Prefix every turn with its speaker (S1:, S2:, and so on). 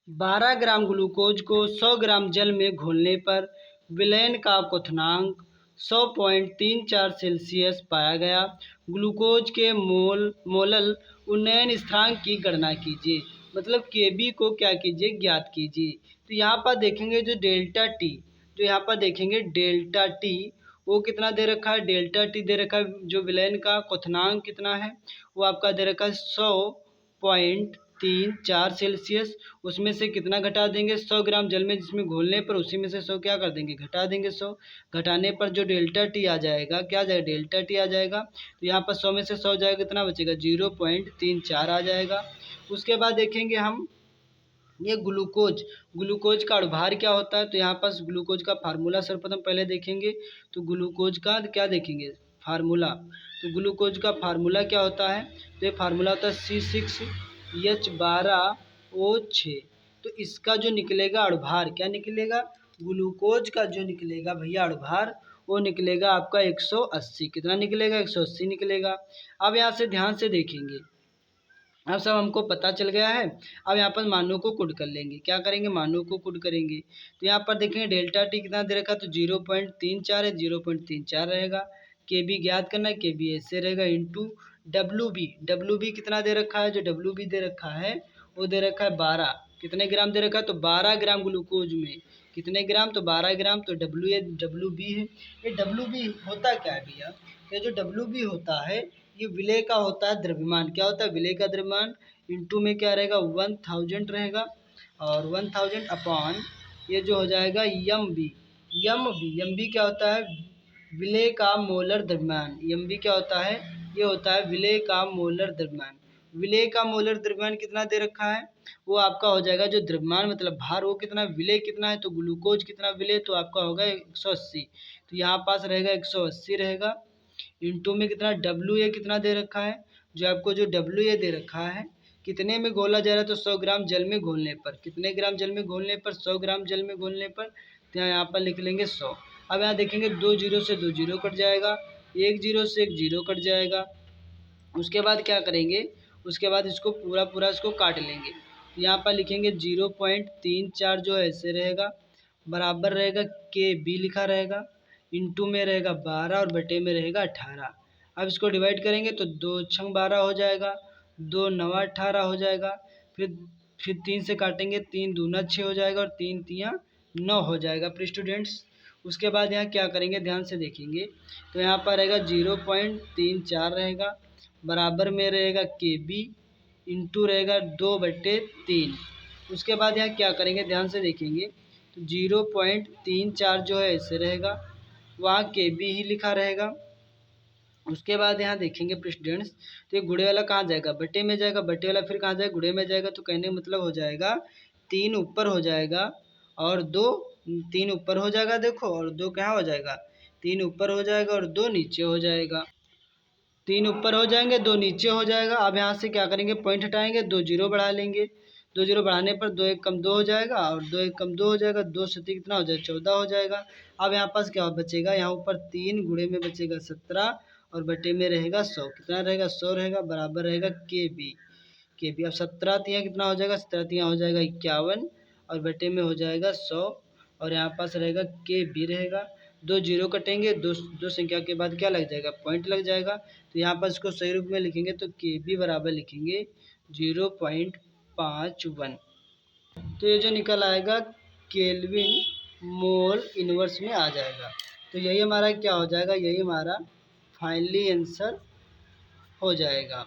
S1: 12 gram glucose को 100 ग्राम जल में घोलने पर विलयन का क्वथनांक 100.34 सेल्सियस पाया गया। ग्लूकोज के मोलल उन्नयन स्थिरांक की गणना कीजिए। मतलब केबी को क्या कीजिए, ज्ञात कीजिए। तो यहाँ पर देखेंगे जो डेल्टा टी, जो यहाँ पर देखेंगे डेल्टा टी वो कितना दे रखा है, डेल्टा टी दे रखा है। जो विलयन का क्वथनांक कितना है वो आपका दे रखा है 100.34 सेल्सियस। उसमें से कितना घटा देंगे, 100 ग्राम जल में जिसमें घोलने पर उसी में से 100 क्या कर देंगे, घटा देंगे। 100 घटाने पर जो डेल्टा टी आ जाएगा, क्या आ जाएगा, डेल्टा टी आ जाएगा। तो यहाँ पर 100 में से 100 जाएगा, कितना बचेगा, 0.34 आ जाएगा। उसके बाद देखेंगे हम ये ग्लूकोज का अणुभार क्या होता है। तो यहाँ पर ग्लूकोज का फार्मूला सर्वप्रथम पहले देखेंगे। तो ग्लूकोज का क्या देखेंगे, फार्मूला। तो ग्लूकोज का फार्मूला क्या होता है, तो ये फार्मूला होता है C6H12O6। तो इसका जो निकलेगा अणुभार, क्या निकलेगा, ग्लूकोज का जो निकलेगा भैया अणुभार वो निकलेगा आपका 180। कितना निकलेगा, 180 निकलेगा। अब यहाँ से ध्यान से देखेंगे, अब सब हमको पता चल गया है। अब यहाँ पर मानों को कुड कर लेंगे। क्या करेंगे, मानों को कुड करेंगे। तो यहाँ पर देखेंगे डेल्टा टी कितना दे रखा है, तो 0.34 है, 0.34 रहेगा। के बी ज्ञात करना है, के बी ऐसे रहेगा इंटू डब्ल्यू बी कितना दे रखा है, जो डब्ल्यू बी दे रखा है वो दे रखा है 12। कितने ग्राम दे रखा है, तो 12 ग्राम ग्लूकोज में कितने ग्राम, तो 12 ग्राम। तो डब्ल्यू बी है। ये डब्ल्यू बी होता क्या है भैया, ये जो डब्ल्यू बी होता है ये विलय का होता है द्रव्यमान। क्या होता है, विलय का द्रव्यमान। इंटू में क्या रहेगा, 1000 रहेगा। और 1000 अपॉन ये जो हो जाएगा एम बी क्या होता है, विलय का मोलर द्रव्यमान। एम बी क्या होता है, ये होता है विलय का मोलर द्रव्यमान। विलय का मोलर द्रव्यमान कितना दे रखा है, वो आपका हो जाएगा जो द्रव्यमान मतलब भार वो कितना, विलय कितना है, तो ग्लूकोज कितना विलय, तो आपका होगा 180। तो यहाँ पास रहेगा 180 रहेगा। इंटू में कितना, डब्ल्यू ए कितना दे रखा है, जो आपको जो डब्ल्यू ए दे रखा है कितने में घोला जा रहा है, तो 100 ग्राम जल में घोलने पर। कितने ग्राम जल में घोलने पर, 100 ग्राम जल में घोलने पर। तो यहाँ पर लिख लेंगे 100। अब यहाँ देखेंगे 2 जीरो से 2 जीरो कट जाएगा, 1 जीरो से 1 जीरो कट जाएगा। उसके बाद क्या करेंगे, उसके बाद इसको पूरा इसको काट लेंगे। तो यहाँ पर लिखेंगे 0.34 जो है ऐसे रहेगा, बराबर रहेगा के बी लिखा रहेगा, इंटू में रहेगा 12 और बटे में रहेगा 18। अब इसको डिवाइड करेंगे तो 2 छंग 12 हो जाएगा, 2 नवा 18 हो जाएगा। फिर 3 से काटेंगे, 3 दूना 6 हो जाएगा और 3 तियाँ 9 हो जाएगा। प्रिय स्टूडेंट्स, उसके बाद यहाँ क्या करेंगे, ध्यान से देखेंगे। तो यहाँ पर रहेगा 0.34 रहेगा, बराबर में रहेगा के बी, इंटू रहेगा 2/3। उसके बाद यहाँ क्या करेंगे, ध्यान से देखेंगे। तो 0.34 जो है ऐसे रहेगा, वहाँ के बी ही लिखा रहेगा। उसके बाद यहाँ देखेंगे स्टूडेंट्स, तो ये गुड़े वाला कहाँ जाएगा, बटे में जाएगा, बटे वाला फिर कहाँ जाएगा, गुड़े में जाएगा। तो कहने का मतलब हो जाएगा 3 ऊपर हो जाएगा और 2, 3 ऊपर हो जाएगा देखो, और 2 कहाँ हो जाएगा, 3 ऊपर हो जाएगा और 2 नीचे हो जाएगा। 3 ऊपर हो जाएंगे, 2 नीचे हो जाएगा। अब यहाँ से क्या करेंगे, पॉइंट हटाएंगे, 2 जीरो बढ़ा लेंगे। 2 जीरो बढ़ाने पर 2 1 कम 2 हो जाएगा और 2 1 कम 2 हो जाएगा। 2 सती कितना हो जाएगा, 14 हो जाएगा। अब यहाँ पास क्या बचेगा, यहाँ ऊपर 3 गुणे में बचेगा 17 और बटे में रहेगा 100। कितना रहेगा, 100 रहेगा, बराबर रहेगा के बी। अब 17 तियाँ कितना हो जाएगा, 17 तियाँ हो जाएगा 51 और बटे में हो जाएगा 100 और यहाँ पास रहेगा के बी रहेगा। 2 जीरो कटेंगे, दो संख्या के बाद क्या लग जाएगा, पॉइंट लग जाएगा। तो यहाँ पर इसको सही रूप में लिखेंगे तो के बी बराबर लिखेंगे 0.51। तो ये जो निकल आएगा केल्विन मोल इनवर्स में आ जाएगा। तो यही हमारा क्या हो जाएगा, यही हमारा फाइनली आंसर हो जाएगा।